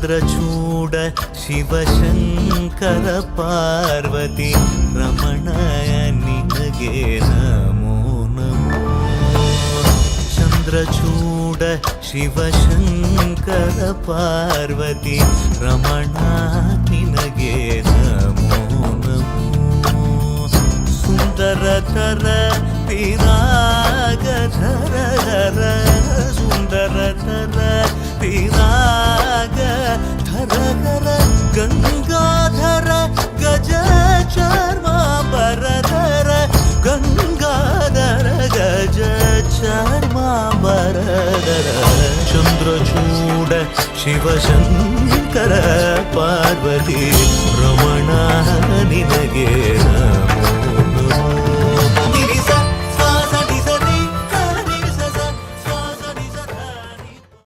ಚಂದ್ರಚೂಡ ಶಿವಶಂಕರ ಪಾರ್ವತಿ ರಮಣ ನಿನಗೆ ನಮೋ ನಮೋ. ಚಂದ್ರಚೂಡ ಶಿವಶಂಕರ ಪಾರ್ವತಿ ರಮಣ ನಿನಗೆ ನಮೋ ನಮೋ. ಸುಂದರತರ ಪಿರಾಗಧರ ಹರ ಸುಂದರತರ ಪಿರಾಗ ಧರ ಹರ ಗಂಗಾಧರ ಗಜ ಚರ್ಮಾಂಬರಧರ ಗಂಗಾಧರ ಗಜ ಚರ್ಮಾಂಬರಧರ. ಚಂದ್ರಚೂಡ ಶಿವಶಂಕರ ಪಾರ್ವತಿ ರಮಣ ನಿನಗೆ ನಮೋ.